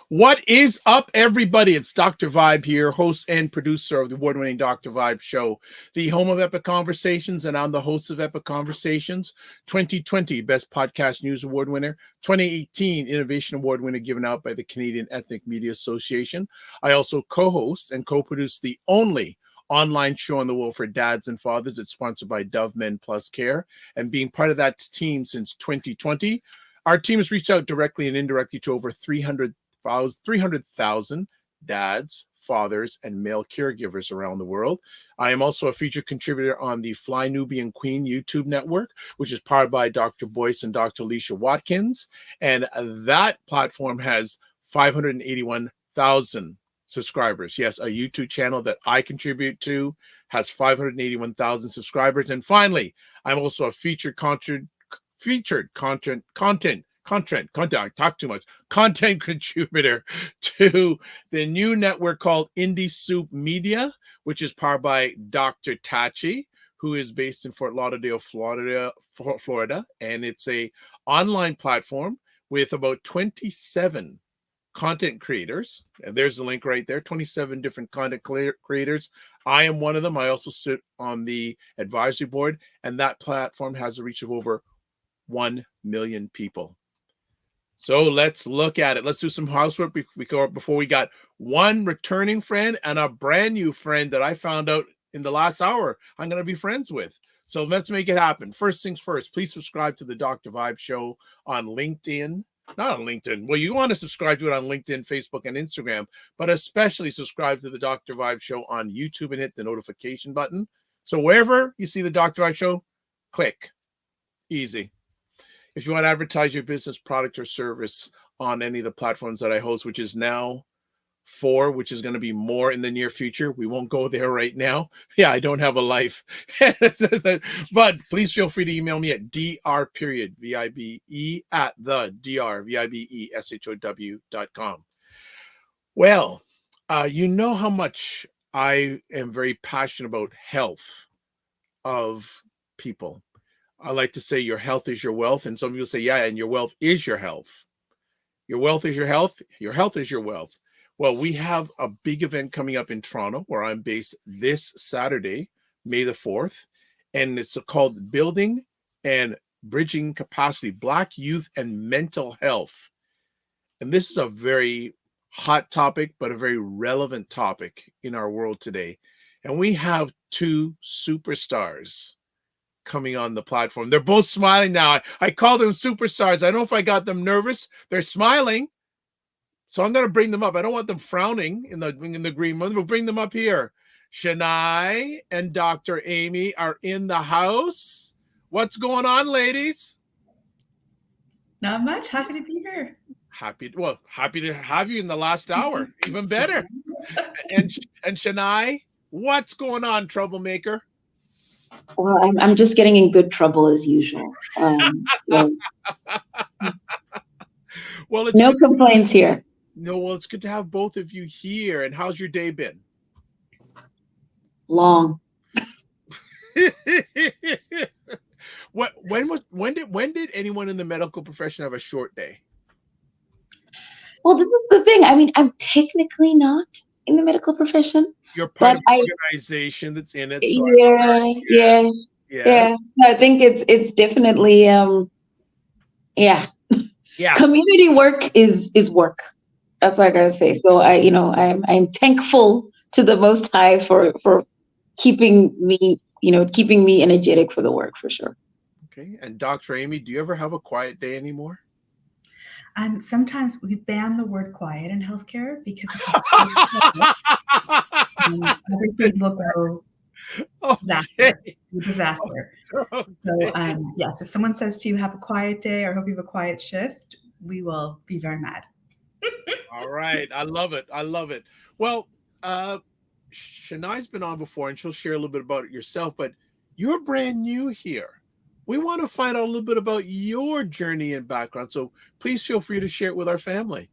What is up, everybody? It's Dr. Vibe here, host and producer of the award-winning Dr. Vibe show, the home of Epic Conversations, and I'm the host of Epic Conversations, 2020 Best Podcast News Award winner, 2018 Innovation Award winner given out by the Canadian Ethnic Media Association. I also co-host and co-produce the only online show in the world for dads and fathers. It's sponsored by Dove Men Plus Care, and being part of that team since 2020, our team has reached out directly and indirectly to over 300,000 dads, fathers, and male caregivers around the world. I am also a featured contributor on the Fly Nubian Queen YouTube network, which is powered by Dr. Boyce and Dr. Alicia Watkins. And that platform has 581,000 subscribers. Yes, a YouTube channel that I contribute to has 581,000 subscribers. And finally, I'm also a content contributor to the new network called Indie Soup Media, which is powered by Dr. Tachi, who is based in Fort Lauderdale, Florida, and it's a online platform with about 27 content creators. And there's the link right there, 27 different content creators. I am one of them. I also sit on the advisory board, and that platform has a reach of over 1 million people. So let's look at it. Let's do some housework before we got one returning friend and a brand new friend that I found out in the last hour I'm going to be friends with. So let's make it happen. First things first, please subscribe to the Dr. Vibe Show on LinkedIn. Not on LinkedIn. Well, you want to subscribe to it on LinkedIn, Facebook, and Instagram, but especially subscribe to the Dr. Vibe Show on YouTube and hit the notification button. So wherever you see the Dr. Vibe Show, click. Easy. If you want to advertise your business, product, or service on any of the platforms that I host, which is now 4, which is going to be more in the near future. We won't go there right now. Yeah, I don't have a life. But please feel free to email me at dr@vibeshow.com. Well, you know how much I am very passionate about health of people. I like to say your health is your wealth. And some people say, yeah, and your wealth is your health. Your wealth is your health. Your health is your wealth. Well, we have a big event coming up in Toronto where I'm based this Saturday, May the 4th. And it's called Building and Bridging Capacity, Black Youth and Mental Health. And this is a very hot topic, but a very relevant topic in our world today. And we have 2 superstars coming on the platform. They're both smiling now. I call them superstars. I don't know if I got them nervous. They're smiling. So I'm going to bring them up. I don't want them frowning in the green room. We'll bring them up here. Shania and Dr. Amy are in the house. What's going on, ladies? Not much. Happy to be here. Happy to have you in the last hour. Even better. And Shania, what's going on, troublemaker? Well, I'm just getting in good trouble as usual. Well, it's no complaints here. No, well, it's good to have both of you here. And how's your day been? Long. When did anyone in the medical profession have a short day? Well, this is the thing. I mean, I'm technically not in the medical profession. You're part of an organization that's in it. So yeah. So I think it's definitely yeah. Community work is work. That's what I gotta say. So I'm thankful to the Most High for keeping me energetic for the work, for sure. Okay. And Dr. Amy, do you ever have a quiet day anymore? Sometimes we ban the word quiet in healthcare because everything will go disaster. Okay. So yes, if someone says to you, have a quiet day or hope you have a quiet shift, we will be very mad. All right. I love it. Well, Shania's been on before and she'll share a little bit about it yourself, but you're brand new here. We want to find out a little bit about your journey and background. So please feel free to share it with our family.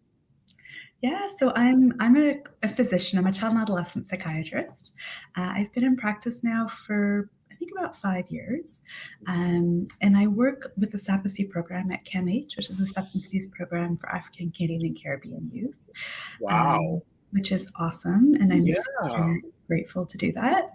Yeah, so I'm a physician. I'm a child and adolescent psychiatrist. I've been in practice now for I think about 5 years. And I work with the SAPAC program at CAMH, which is the Substance Abuse Program for African, Canadian, and Caribbean youth. Wow. Which is awesome. And I'm super grateful to do that.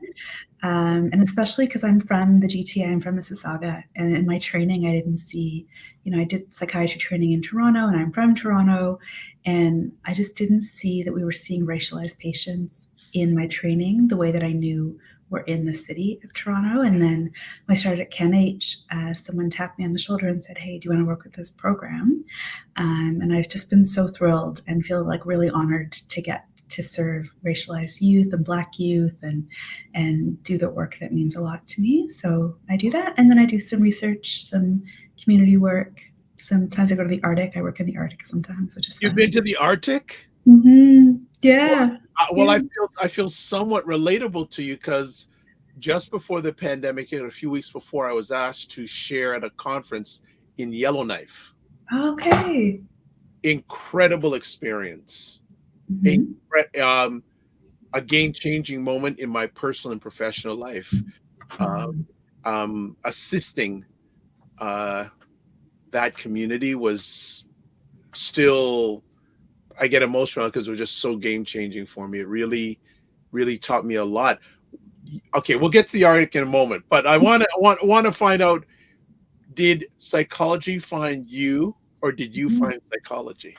And especially because I'm from the GTA, I'm from Mississauga. And in my training, I didn't see, I did psychiatry training in Toronto, and I'm from Toronto. And I just didn't see that we were seeing racialized patients in my training the way that I knew were in the city of Toronto. And then when I started at CAMH, someone tapped me on the shoulder and said, hey, do you want to work with this program? And I've just been so thrilled and feel like really honored to get to serve racialized youth and Black youth and do the work that means a lot to me. So I do that. And then I do some research, some community work. Sometimes I go to the Arctic. I work in the Arctic sometimes, which is fun. You've been to the Arctic? Mm-hmm. Yeah. Well, I feel somewhat relatable to you because just before the pandemic, a few weeks before, I was asked to share at a conference in Yellowknife. Okay. Incredible experience. Mm-hmm. A game-changing moment in my personal and professional life. Assisting that community was still, I get emotional because it was just so game-changing for me. It really, really taught me a lot. Okay, we'll get to the Arctic in a moment, but I want to find out, did psychology find you, or did you find psychology?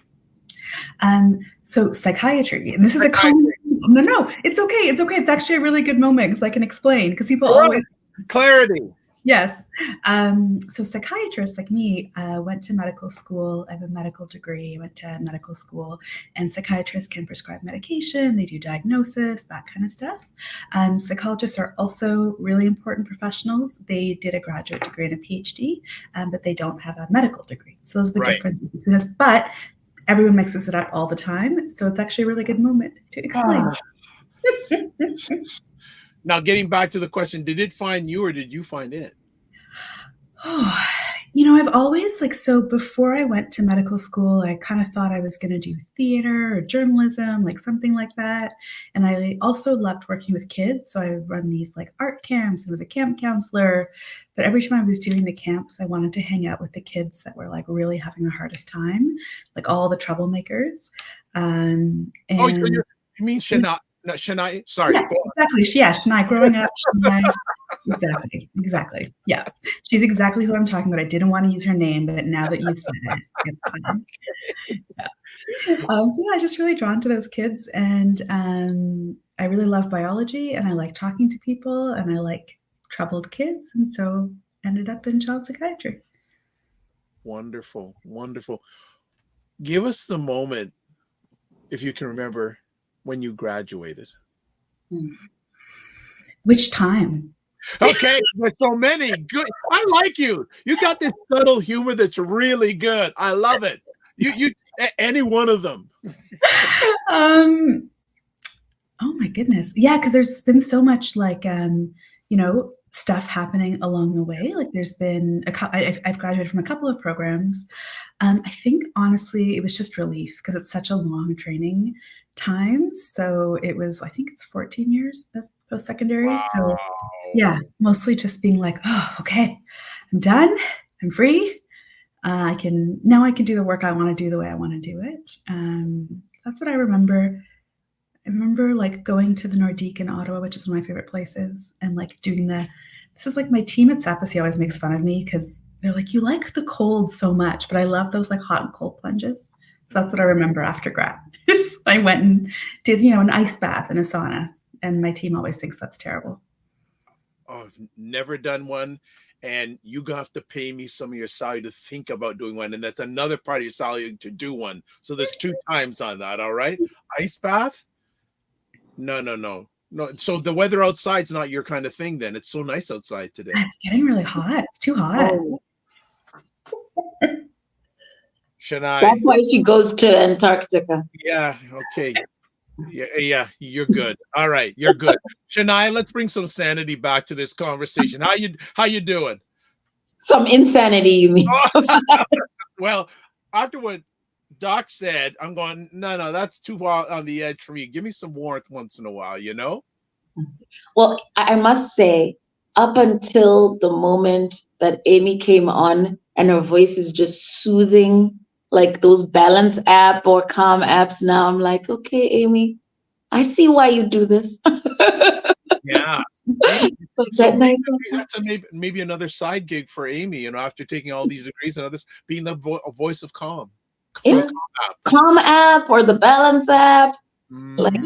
So psychiatry, and this is a common, no, it's okay. It's okay. It's actually a really good moment because I can explain, because people always clarity. Yes. So psychiatrists like me went to medical school. I have a medical degree. I went to medical school, and psychiatrists can prescribe medication. They do diagnosis, that kind of stuff. Psychologists are also really important professionals. They did a graduate degree and a PhD, but they don't have a medical degree. So those are the differences between us. But everyone mixes it up all the time. So it's actually a really good moment to explain. Now, getting back to the question, did it find you or did you find it? Oh, I've always so before I went to medical school, I kind of thought I was going to do theater or journalism, something like that. And I also loved working with kids. So I would run these art camps and was a camp counselor. But every time I was doing the camps, I wanted to hang out with the kids that were really having the hardest time, all the troublemakers. And you mean Shania? No, Shania. Sorry. Yeah, exactly. Yeah, Shania. Growing up, Shania. Exactly. Yeah, she's exactly who I'm talking about. I didn't want to use her name, but now that you've said it, it's fine. Yeah. So I just really drawn to those kids, and I really love biology, and I like talking to people, and I like troubled kids, and so ended up in child psychiatry. Wonderful. Give us the moment, if you can remember, when you graduated. Which time? Okay, there's so many. Good. I like you. You got this subtle humor that's really good. I love it. You any one of them. Oh my goodness. Yeah, because there's been so much stuff happening along the way. There's been I've graduated from a couple of programs. I think honestly it was just relief because it's such a long training time. So it was, I think it's 14 years of post-secondary. Wow. So yeah, mostly just being oh, okay, I'm done. I'm free. I can do the work I want to do the way I want to do it. That's what I remember. I remember going to the Nordique in Ottawa, which is one of my favorite places, and doing this is my team at SAPAC always makes fun of me because they're you like the cold so much, but I love those hot and cold plunges. So that's what I remember after grad. I went and did, an ice bath and a sauna, and my team always thinks that's terrible. Oh, I've never done one, and you have to pay me some of your salary to think about doing one, and that's another part of your salary to do one. So there's 2 times on that, all right? Ice bath? No. So the weather outside's not your kind of thing then. It's so nice outside today. It's getting really hot. It's too hot. Oh. Shania. That's why she goes to Antarctica. Yeah, okay. Yeah, you're good. All right, you're good. Shania, let's bring some sanity back to this conversation. How you doing? Some insanity, you mean? Well, after what Doc said, I'm going, no, that's too far on the edge for me. Give me some warmth once in a while, Well, I must say, up until the moment that Amy came on and her voice is just soothing, like those balance app or calm apps. Now I'm like, okay, Amy, I see why you do this. Yeah. So that's maybe another side gig for Amy, after taking all these degrees and others, being the voice of calm. Yeah. Calm app or the balance app. Like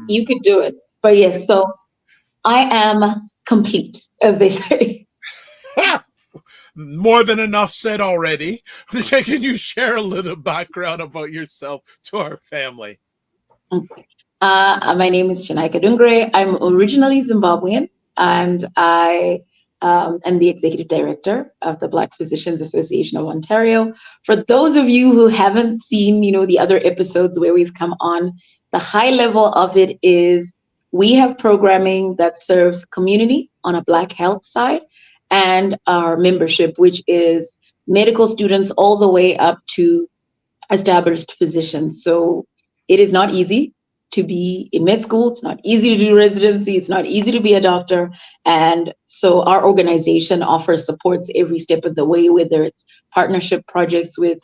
you could do it. But yes, so I am complete, as they say. More than enough said already. Can you share a little background about yourself to our family? Okay. My name is Chinaika Dungre. I'm originally Zimbabwean, and I am the executive director of the Black Physicians Association of Ontario. For those of you who haven't seen, the other episodes where we've come on, the high level of it is we have programming that serves community on a Black health side, and our membership, which is medical students all the way up to established physicians. So it is not easy to be in med school. It's not easy to do residency. It's not easy to be a doctor. And so our organization offers supports every step of the way, whether it's partnership projects with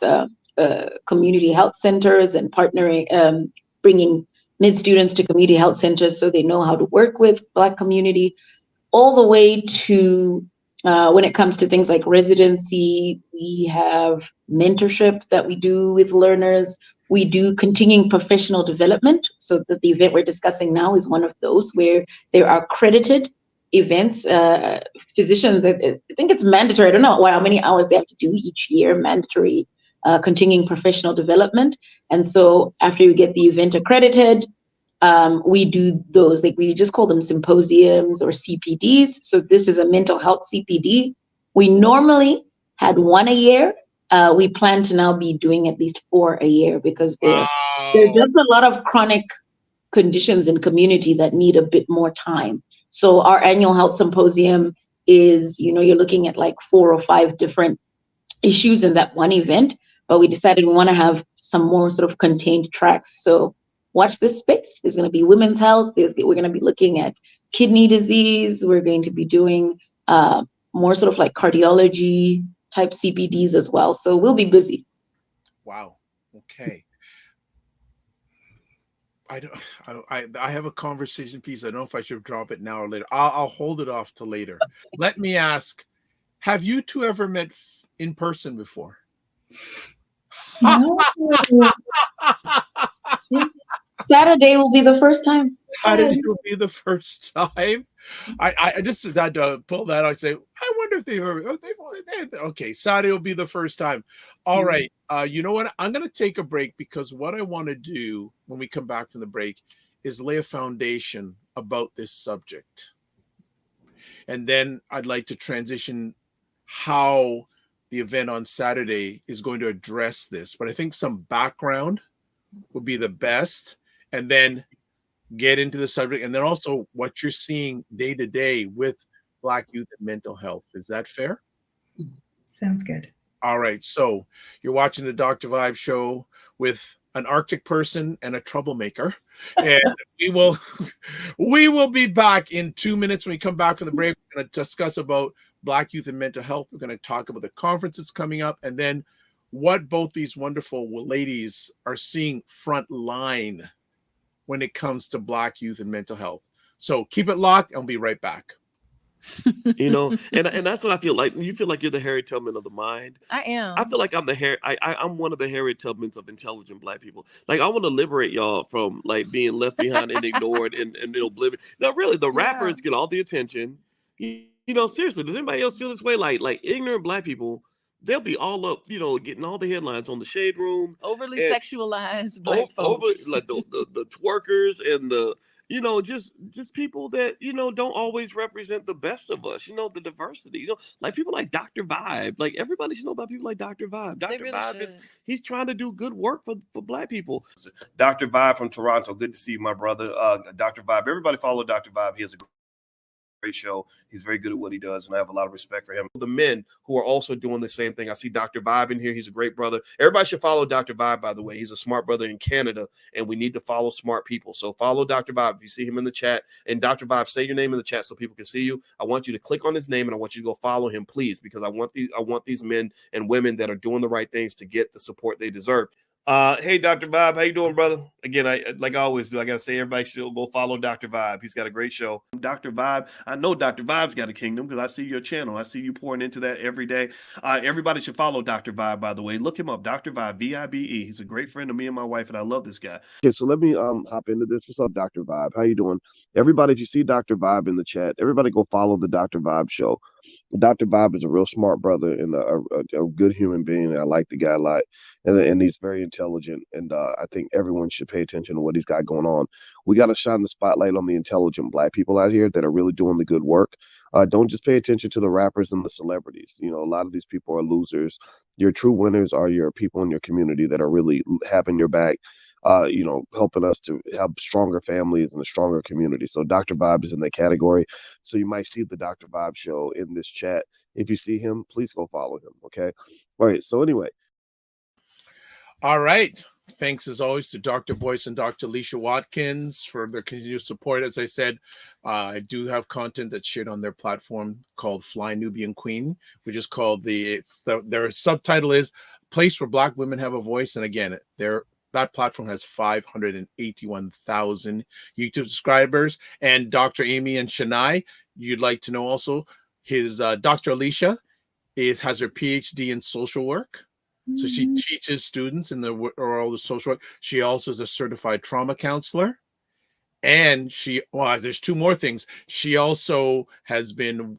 community health centers and partnering, bringing med students to community health centers so they know how to work with Black community, all the way to when it comes to things like residency. We have mentorship that we do with learners. We do continuing professional development, so that the event we're discussing now is one of those where there are accredited events. Physicians, I think it's mandatory. I don't know how many hours they have to do each year, mandatory continuing professional development. And so after you get the event accredited, we do those, like we just call them symposiums or CPDs. So this is a mental health CPD. We normally had one a year. We plan to now be doing at least 4 a year, because there are just a lot of chronic conditions in community that need a bit more time. So our annual health symposium is, you're looking at like 4 or 5 different issues in that one event, but we decided we want to have some more sort of contained tracks. So watch this space. There's going to be women's health. We're going to be looking at kidney disease. We're going to be doing more sort of like cardiology type CPDs as well. So we'll be busy. Wow. Okay. I have a conversation piece. I don't know if I should drop it now or later. I'll hold it off to later. Let me ask, have you two ever met in person before? No. Saturday will be the first time. Saturday will be the first time. I just had to pull that out and say, I wonder if they've ever. Okay, Saturday will be the first time. All right. You know what? I'm going to take a break, because what I want to do when we come back from the break is lay a foundation about this subject. And then I'd like to transition how the event on Saturday is going to address this. But I think some background would be the best, and then get into the subject, and then also what you're seeing day to day with Black youth and mental health. Is that fair? Sounds good. All right. So you're watching the Dr. Vibe show with an Arctic person and a troublemaker. And we will be back in 2 minutes. When we come back from the break, we're going to discuss about Black youth and mental health. We're going to talk about the conferences coming up, and then what both these wonderful ladies are seeing front line when it comes to Black youth and mental health. So keep it locked, and we'll be right back. And that's what I feel like. You feel like you're the Harriet Tubman of the mind. I am. I feel like I'm one of the Harriet Tubmans of intelligent Black people. Like, I want to liberate y'all from like being left behind and ignored and oblivion. No, really, the rappers get all the attention. Seriously, does anybody else feel this way? Like ignorant Black people, they'll be all up, getting all the headlines on the Shade Room. Overly sexualized Black folks. Like the twerkers and the, just people that, don't always represent the best of us, the diversity, like people like Dr. Vibe. Like, everybody should know about people like Dr. Vibe. Dr. Really Vibe he's trying to do good work for Black people. Dr. Vibe from Toronto. Good to see you, my brother. Dr. Vibe. Everybody follow Dr. Vibe. He has a great show. He's very good at what he does, and I have a lot of respect for him. The men who are also doing the same thing. I see Dr. Vibe in here. He's a great brother. Everybody should follow Dr. Vibe, by the way. He's a smart brother in Canada, and we need to follow smart people. So follow Dr. Vibe. If you see him in the chat, and Dr. Vibe, say your name in the chat so people can see you. I want you to click on his name, and I want you to go follow him, please, because I want these men and women that are doing the right things to get the support they deserve. Hey, Dr. Vibe, how you doing, brother? Again, like I always do, I got to say everybody should go follow Dr. Vibe. He's got a great show. Dr. Vibe, I know Dr. Vibe's got a kingdom because I see your channel. I see you pouring into that every day. Everybody should follow Dr. Vibe, by the way. Look him up, Dr. Vibe, V-I-B-E. He's a great friend of me and my wife, and I love this guy. Okay, so let me hop into this. What's up, Dr. Vibe? How you doing? Everybody, if you see Dr. Vibe in the chat, everybody go follow the Dr. Vibe show. Dr. Bob is a real smart brother and a good human being. I like the guy a lot, and he's very intelligent. And I think everyone should pay attention to what he's got going on. We got to shine the spotlight on the intelligent Black people out here that are really doing the good work. Don't just pay attention to the rappers and the celebrities. You know, a lot of these people are losers. Your true winners are your people in your community that are really having your back. You know, helping us to have stronger families and a stronger community. So Dr. Vibe is in that category. So you might see the Dr. Vibe show in this chat. If you see him, please go follow him. Okay. All right. So anyway. All right. Thanks as always to Dr. Boyce and Dr. Alicia Watkins for their continued support. As I said, I do have content that's shared on their platform called Fly Nubian Queen, which is called their subtitle is Place Where Black Women Have a Voice. And again, that platform has 581,000 YouTube subscribers. And Dr. Amy and Shania, you'd like to know also, his Dr. Alicia has her PhD in social work. So she teaches students in the world of social work. She also is a certified trauma counselor. And there's two more things. She also has been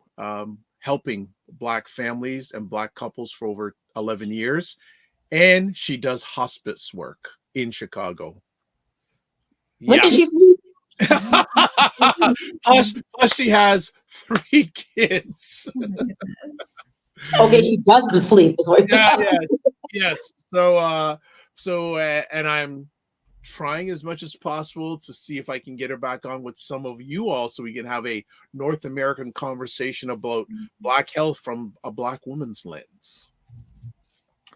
helping Black families and Black couples for over 11 years. And she does hospice work in Chicago. When did she sleep? plus she has 3 kids. Okay, she doesn't sleep. Is what yes. So and I'm trying as much as possible to see if I can get her back on with some of you all, so we can have a North American conversation about Black health from a Black woman's lens.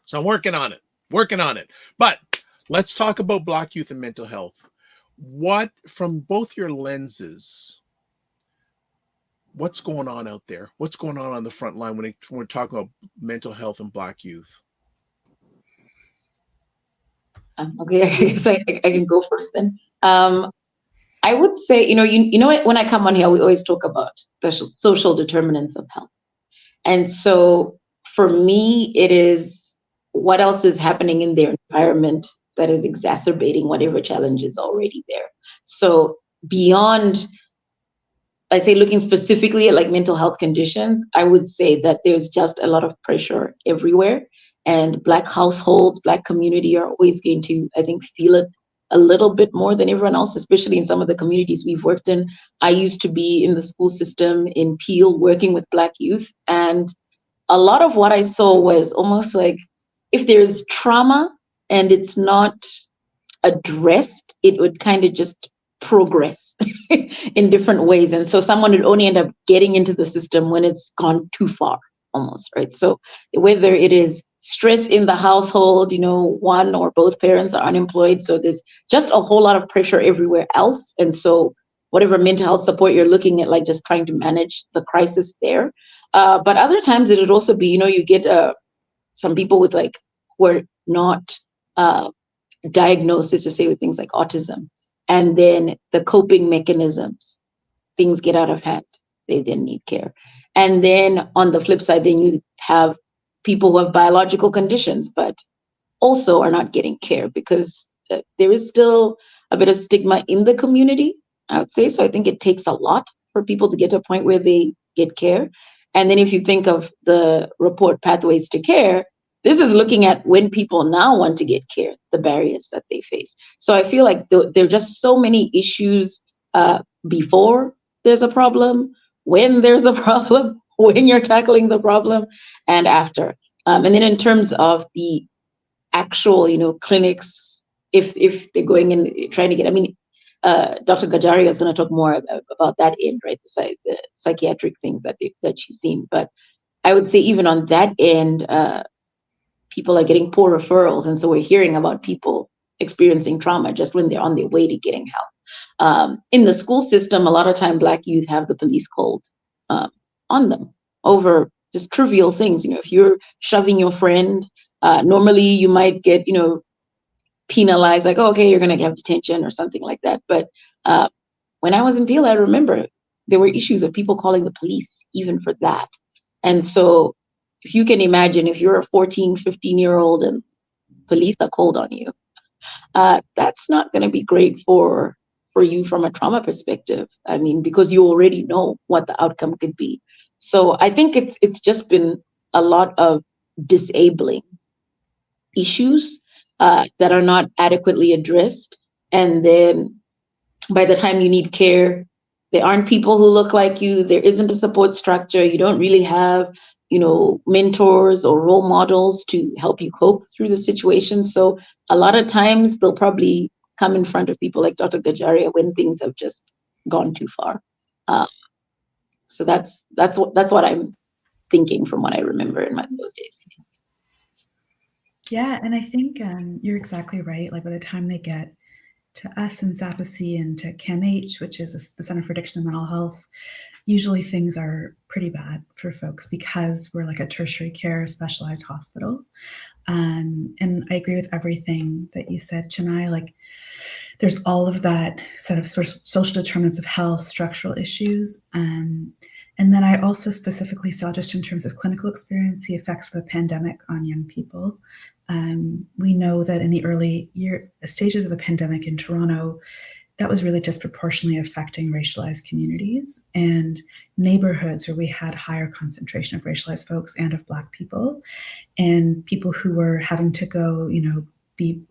So I'm working on it. But let's talk about Black youth and mental health. What, from both your lenses, what's going on out there? What's going on the front line when we're talking about mental health and Black youth? Okay, so I can go first then. I would say, you know what, when I come on here, we always talk about the social determinants of health. And so for me, it is what else is happening in their environment that is exacerbating whatever challenge is already there. So beyond, I say, looking specifically at like mental health conditions, I would say that there's just a lot of pressure everywhere. And Black households, Black community are always going to, I think, feel it a little bit more than everyone else, especially in some of the communities we've worked in. I used to be in the school system in Peel working with Black youth. And a lot of what I saw was almost like, if there's trauma and it's not addressed, it would kind of just progress in different ways. And so someone would only end up getting into the system when it's gone too far, almost, right? So whether it is stress in the household, one or both parents are unemployed, so there's just a whole lot of pressure everywhere else. And so whatever mental health support you're looking at, like just trying to manage the crisis there. But other times it would also be, you get some people with who are not diagnosed, to say, with things like autism. And then the coping mechanisms, things get out of hand. They then need care. And then on the flip side, then you have people who have biological conditions, but also are not getting care because there is still a bit of stigma in the community, I would say. So I think it takes a lot for people to get to a point where they get care. And then if you think of the report Pathways to Care, this is looking at when people now want to get care, the barriers that they face. So I feel like there are just so many issues before there's a problem, when there's a problem, when you're tackling the problem, and after. And then in terms of the actual, clinics, if they're going and trying to get, Dr. Gajaria is going to talk more about that end, right? The psychiatric things that she's seen. But I would say even on that end, people are getting poor referrals. And so we're hearing about people experiencing trauma just when they're on their way to getting help. In the school system, a lot of time Black youth have the police called on them over just trivial things. If you're shoving your friend, normally you might get, penalized, like, oh, okay, you're going to have detention or something like that. But when I was in Peel, I remember there were issues of people calling the police even for that. And so if you can imagine, if you're a 14, 15-year-old and police are called on you, that's not going to be great for you from a trauma perspective. I mean, because you already know what the outcome could be. So I think it's just been a lot of disabling issues that are not adequately addressed. And then by the time you need care, there aren't people who look like you. There isn't a support structure. You don't really have, mentors or role models to help you cope through the situation. So a lot of times they'll probably come in front of people like Dr. Gajaria when things have just gone too far. So that's what I'm thinking from what I remember in those days. Yeah, and I think you're exactly right. Like by the time they get to us in SAPAC and to CAMH, which is the Center for Addiction and Mental Health, usually things are pretty bad for folks because we're like a tertiary care specialized hospital. And I agree with everything that you said, Chennai. Like there's all of that set of social determinants of health, structural issues. And then I also specifically saw, just in terms of clinical experience, the effects of the pandemic on young people. We know that in the early stages of the pandemic in Toronto, that was really disproportionately affecting racialized communities and neighborhoods where we had higher concentration of racialized folks and of Black people, and people who were having to go, be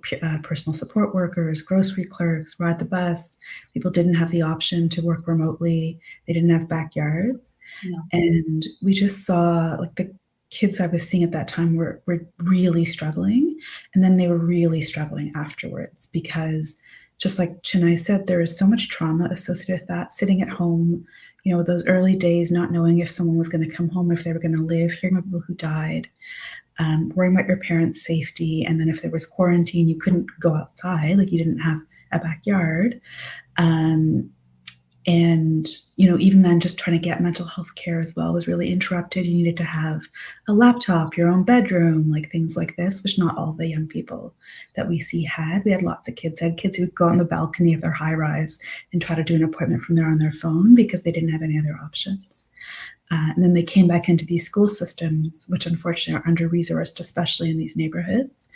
personal support workers, grocery clerks, ride the bus. People didn't have the option to work remotely. They didn't have backyards. Yeah. And we just saw like the kids I was seeing at that time were really struggling. And then they were really struggling afterwards because, just like Chennai said, there is so much trauma associated with that, sitting at home, those early days, not knowing if someone was going to come home, if they were going to live, hearing about people who died. Worrying about your parents' safety. And then if there was quarantine, you couldn't go outside, like you didn't have a backyard. And, even then just trying to get mental health care as well was really interrupted. You needed to have a laptop, your own bedroom, like things like this, which not all the young people that we see had. We had lots of kids. Had kids who would go on the balcony of their high rise and try to do an appointment from there on their phone because they didn't have any other options. And then they came back into these school systems, which unfortunately are under-resourced, especially in these neighborhoods.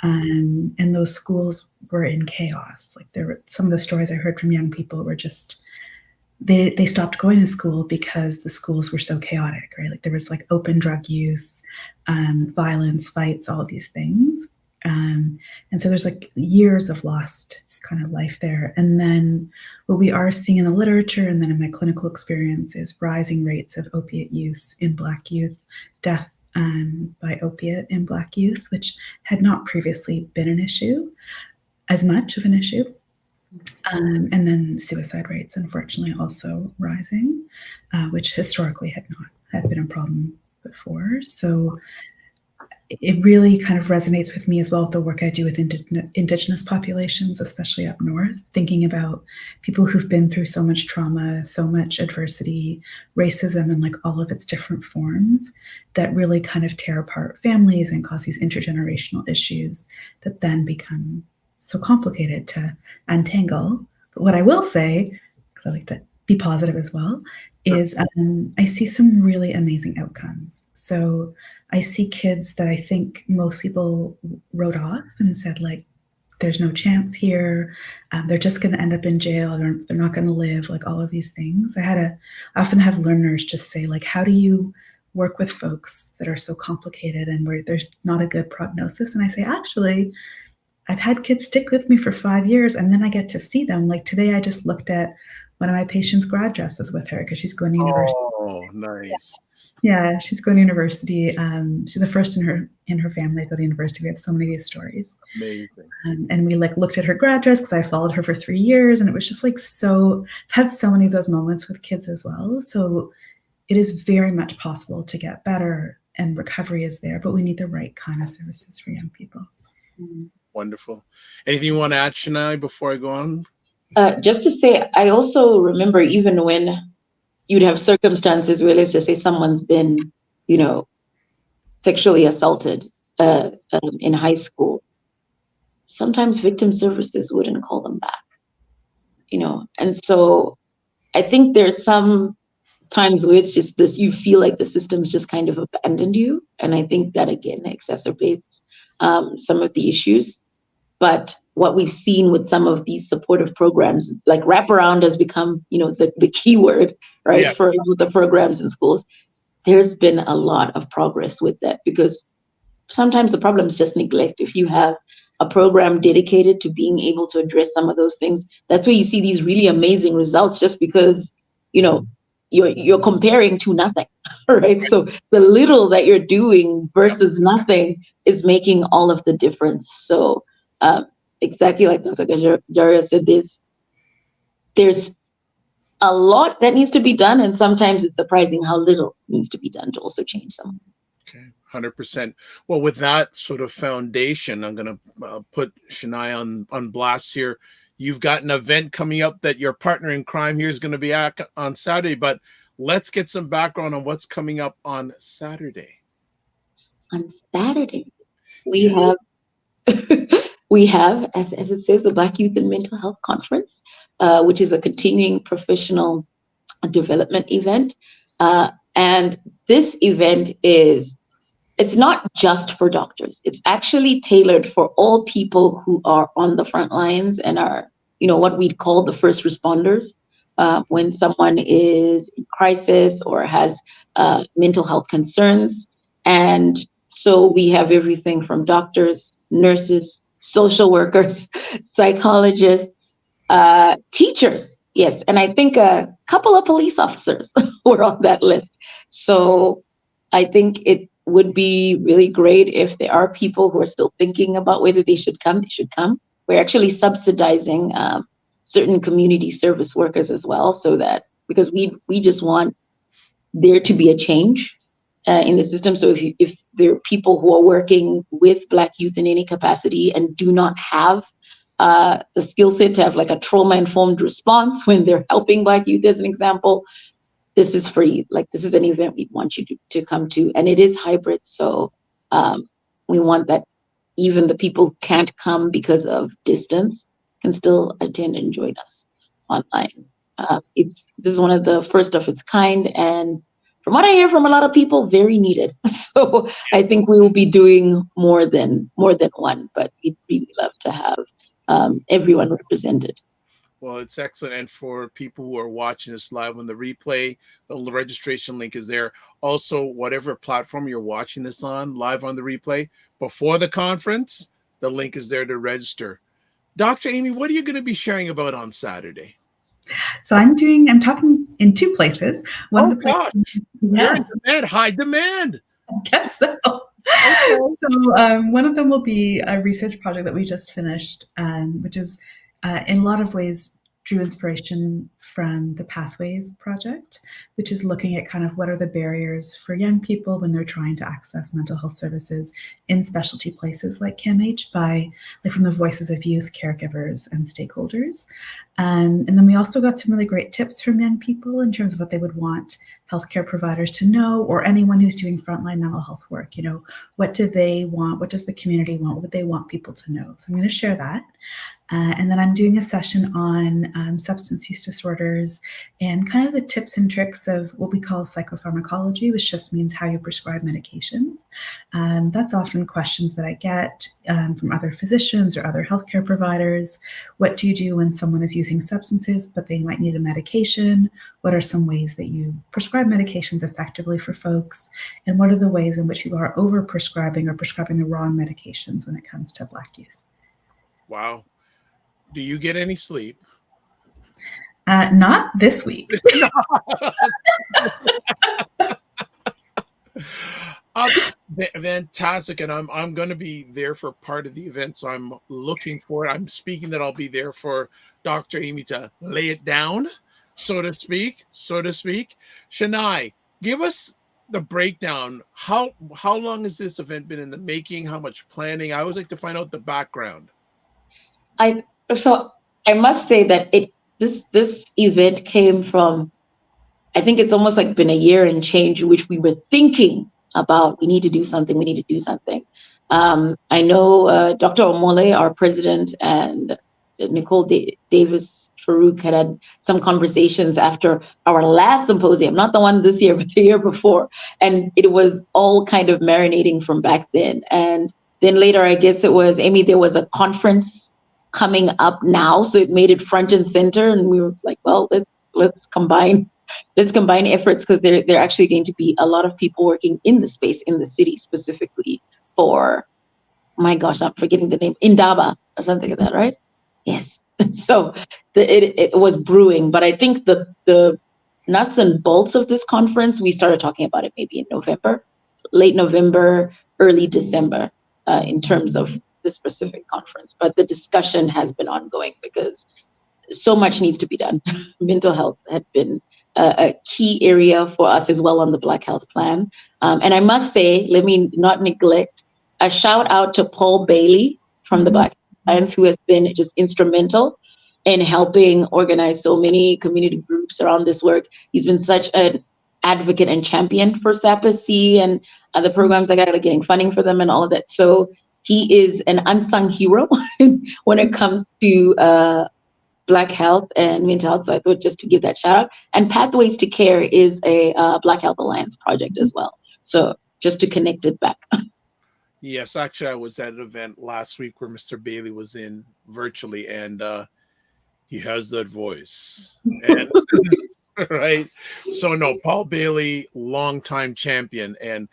And those schools were in chaos. Like some of the stories I heard from young people were just, they stopped going to school because the schools were so chaotic, right? Like there was like open drug use, violence, fights, all of these things. And so there's like years of lost kind of life there. And then what we are seeing in the literature and then in my clinical experience is rising rates of opiate use in Black youth, death by opiate in Black youth, which had not previously been an issue, as much of an issue. And then suicide rates, unfortunately, also rising, which historically had been a problem before. So it really kind of resonates with me as well with the work I do with Indigenous populations, especially up north, thinking about people who've been through so much trauma, so much adversity, racism, and like all of its different forms that really kind of tear apart families and cause these intergenerational issues that then become so complicated to untangle. But what I will say, because I like to be positive as well, is I see some really amazing outcomes. So I see kids that I think most people wrote off and said, like, there's no chance here. They're just going to end up in jail. They're not going to live, like all of these things. I often have learners just say, like, how do you work with folks that are so complicated and where there's not a good prognosis? And I say, actually, I've had kids stick with me for 5 years and then I get to see them. Like today, I just looked at one of my patients' grad dresses with her because she's going to university Oh, nice. Yeah, she's going to university. She's the first in her family to go to university. We have so many of these stories. Amazing. And we like looked at her grad dress because I followed her for 3 years, and it was just like so. I've had so many of those moments with kids as well. So it is very much possible to get better, and recovery is there, but we need the right kind of services for young people. Wonderful. Anything you want to add, Shania, before I go on? Just to say, I also remember even when you'd have circumstances where, let's just say, someone's been, sexually assaulted in high school. Sometimes victim services wouldn't call them back, and so I think there's some times where it's just this, you feel like the system's just kind of abandoned you. And I think that, again, exacerbates some of the issues. But what we've seen with some of these supportive programs, like wraparound has become, the key word, right? Yeah. For the programs in schools. There's been a lot of progress with that, because sometimes the problem is just neglect. If you have a program dedicated to being able to address some of those things, that's where you see these really amazing results, just because, you're comparing to nothing, right? So the little that you're doing versus nothing is making all of the difference. So exactly like Dr. Gajaria said, there's a lot that needs to be done, and sometimes it's surprising how little needs to be done to also change something. Okay, 100%. Well, with that sort of foundation, I'm going to put Shania on blast here. You've got an event coming up that your partner in crime here is going to be at on Saturday, but let's get some background on what's coming up on Saturday. On Saturday, we have, as it says, the Black Youth and Mental Health Conference, which is a continuing professional development event. And this event it's not just for doctors. It's actually tailored for all people who are on the front lines and are, what we'd call the first responders. When someone is in crisis or has mental health concerns. And so we have everything from doctors, nurses, social workers, psychologists, teachers. Yes. And I think a couple of police officers were on that list. So I think it would be really great if there are people who are still thinking about whether they should come, We're actually subsidizing certain community service workers as well, so that, because we just want there to be a change in the system. So if there are people who are working with Black youth in any capacity and do not have the skill set to have like a trauma-informed response when they're helping Black youth, as an example, this is for you. Like, this is an event we want you to come to, and it is hybrid. So we want that even the people who can't come because of distance can still attend and join us online. This is one of the first of its kind, and from what I hear from a lot of people, very needed. So I think we will be doing more than one, but we'd really love to have everyone represented. Well, it's excellent. And for people who are watching this live on the replay, the registration link is there. Also, whatever platform you're watching this on, live on the replay, before the conference, the link is there to register. Dr. Amy, what are you going to be sharing about on Saturday? So I'm talking in two places. One of the places, you're in demand, high demand. I guess so. Okay. So one of them will be a research project that we just finished, which is in a lot of ways drew inspiration from the Pathways project, which is looking at kind of what are the barriers for young people when they're trying to access mental health services in specialty places like CAMH from the voices of youth, caregivers, and stakeholders. And then we also got some really great tips from young people in terms of what they would want healthcare providers to know, or anyone who's doing frontline mental health work. What do they want? What does the community want? What would they want people to know? So I'm going to share that. And then I'm doing a session on substance use disorders and kind of the tips and tricks of what we call psychopharmacology, which just means how you prescribe medications. That's often questions that I get from other physicians or other healthcare providers. What do you do when someone is using substances, but they might need a medication? What are some ways that you prescribe medications effectively for folks? And what are the ways in which people are over-prescribing or prescribing the wrong medications when it comes to Black youth? Wow. Do you get any sleep? Not this week. Fantastic, and I'm going to be there for part of the event, so I'm looking for it. I'm speaking that I'll be there for Dr. Amy to lay it down, so to speak. Shania, give us the breakdown. How long has this event been in the making? How much planning? I always like to find out the background. So I must say that this event came from, I think it's almost like been a year and change in which we were thinking about we need to do something. I know Dr. Omole, our president, and Nicole Davis Farouk had some conversations after our last symposium, not the one this year, but the year before. And it was all kind of marinating from back then. And then later, I guess it was, Amy, there was a conference coming up now. So it made it front and center. And we were like, well, let's combine efforts, because there are actually going to be a lot of people working in the space in the city specifically for, my gosh, I'm forgetting the name, Indaba or something like that, right? Yes. So it was brewing, but I think the nuts and bolts of this conference, we started talking about it maybe in November, late November, early December, in terms of the specific conference. But the discussion has been ongoing because so much needs to be done. Mental health had been a key area for us as well on the Black Health Plan. And I must say, let me not neglect a shout out to Paul Bailey from the Black Alliance, who has been just instrumental in helping organize so many community groups around this work. He's been such an advocate and champion for SAPAC and other programs like getting funding for them and all of that. So he is an unsung hero when it comes to Black health and mental health. So I thought just to give that shout out. And Pathways to Care is a Black Health Alliance project as well. So just to connect it back. Yes, actually, I was at an event last week where Mr. Bailey was in virtually, and he has that voice. And, right? So no, Paul Bailey, longtime champion, and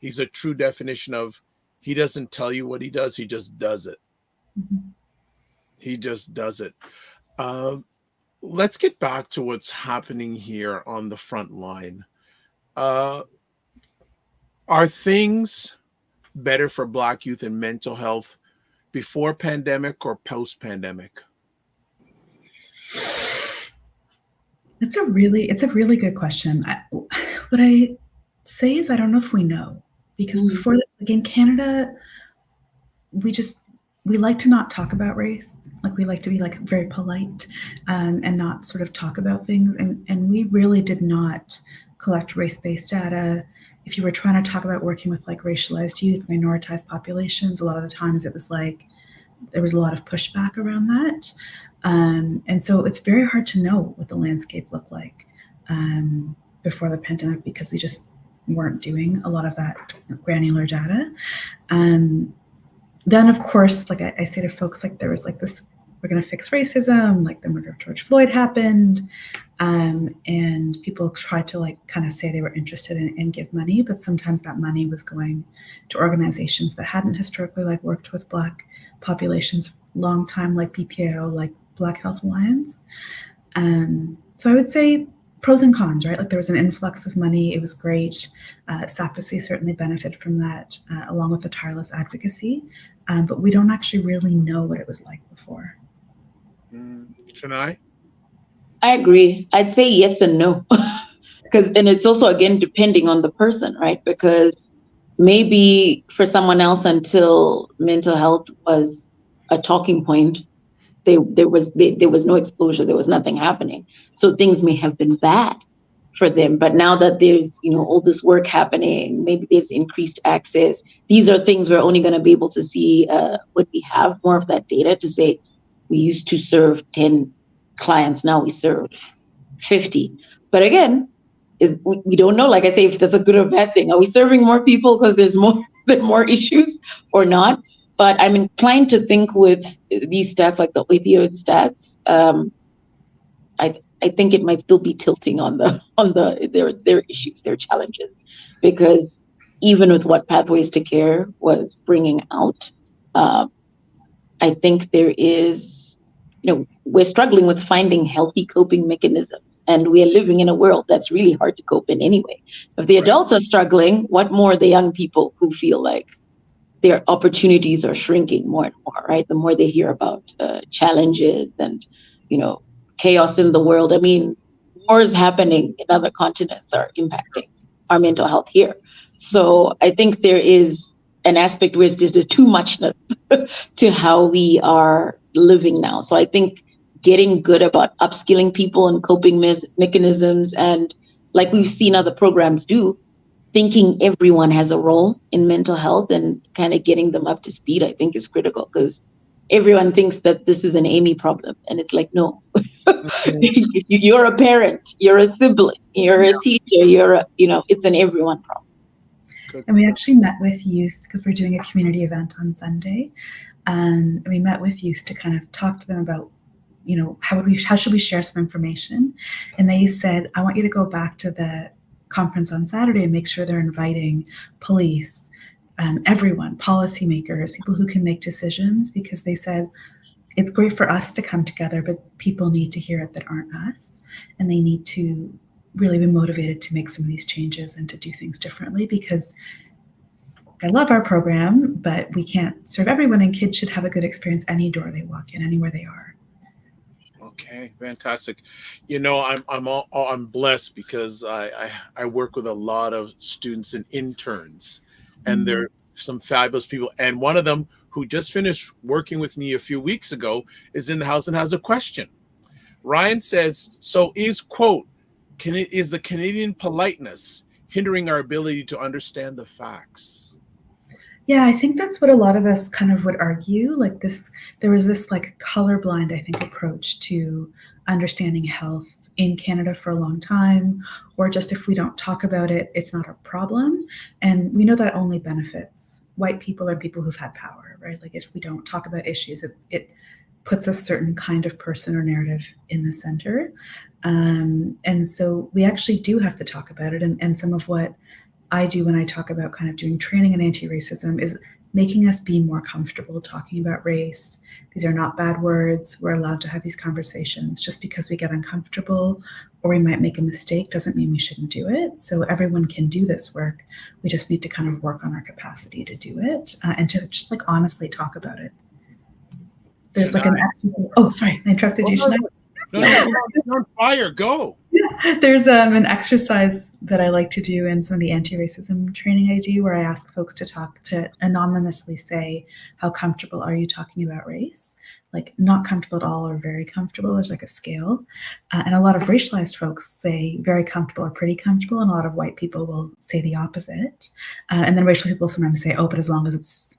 he's a true definition of, he doesn't tell you what he does, he just does it. He just does it. Let's get back to what's happening here on the front line. Are things better for Black youth and mental health before pandemic or post pandemic? It's a really good question. What I say is I don't know if we know, because before, like in Canada, we like to not talk about race. Like we like to be like very polite and not sort of talk about things. And we really did not collect race-based data. If you were trying to talk about working with like racialized youth, minoritized populations, a lot of the times it was like, there was a lot of pushback around that. And so it's very hard to know what the landscape looked like before the pandemic, because we just weren't doing a lot of that granular data. Then of course, like I say to folks, like there was like this, we're going to fix racism, like the murder of George Floyd happened. And people tried to like kind of say they were interested in give money, but sometimes that money was going to organizations that hadn't historically like worked with Black populations long time, like BPAO, like Black Health Alliance. So I would say pros and cons, right? Like there was an influx of money. It was great. SAPAC certainly benefited from that, along with the tireless advocacy. But we don't actually really know what it was like before. Shania? I agree. I'd say yes and no. And it's also, again, depending on the person, right? Because maybe for someone else, until mental health was a talking point, there was no exposure, there was nothing happening. So things may have been bad for them. But now that there's, all this work happening, maybe there's increased access. These are things we're only going to be able to see when we have more of that data to say, we used to serve 10 clients, now we serve 50. But again, we don't know, like I say, if that's a good or bad thing. Are we serving more people because there's more issues or not? But I'm inclined to think with these stats, like the opioid stats, I think it might still be tilting on their issues, their challenges, because even with what Pathways to Care was bringing out, I think there is we're struggling with finding healthy coping mechanisms, and we are living in a world that's really hard to cope in anyway. If the adults are struggling, what more the young people who feel like their opportunities are shrinking more and more, right? The more they hear about challenges and, chaos in the world. I mean, wars happening in other continents are impacting our mental health here. So I think there is an aspect where there's too muchness to how we are living now. So I think getting good about upskilling people and coping mechanisms, and like we've seen other programs do, thinking everyone has a role in mental health and kind of getting them up to speed, I think is critical, because everyone thinks that this is an Amy problem. And it's like, no, you're a parent, you're a sibling, you're a teacher, it's an everyone problem. And we actually met with youth because we're doing a community event on Sunday. And we met with youth to kind of talk to them about, how should we share some information? And they said, I want you to go back to the conference on Saturday and make sure they're inviting police, everyone, policymakers, people who can make decisions, because they said it's great for us to come together, but people need to hear it that aren't us, and they need to really be motivated to make some of these changes and to do things differently, because I love our program, but we can't serve everyone, and kids should have a good experience any door they walk in, anywhere they are. Okay, fantastic. I'm blessed because I work with a lot of students and interns, and they're some fabulous people. And one of them who just finished working with me a few weeks ago is in the house and has a question. Ryan says, so is the Canadian politeness hindering our ability to understand the facts? Yeah, I think that's what a lot of us kind of would argue. Like there was this like colorblind, I think, approach to understanding health in Canada for a long time, or just if we don't talk about it, it's not a problem. And we know that only benefits white people or people who've had power, right? Like if we don't talk about issues, it puts a certain kind of person or narrative in the center. And so we actually do have to talk about it. And some of what I do when I talk about kind of doing training in anti-racism is making us be more comfortable talking about race. These are not bad words. We're allowed to have these conversations. Just because we get uncomfortable or we might make a mistake doesn't mean we shouldn't do it. So everyone can do this work. We just need to kind of work on our capacity to do it and to just like honestly talk about it. There's like an exercise. Oh, sorry, I interrupted you. No, you're on fire. Go. Yeah. There's an exercise that I like to do in some of the anti-racism training I do, where I ask folks to anonymously say, how comfortable are you talking about race? Like not comfortable at all or very comfortable. There's like a scale. And a lot of racialized folks say very comfortable or pretty comfortable. And a lot of white people will say the opposite. And then racial people sometimes say, oh, but as long as it's,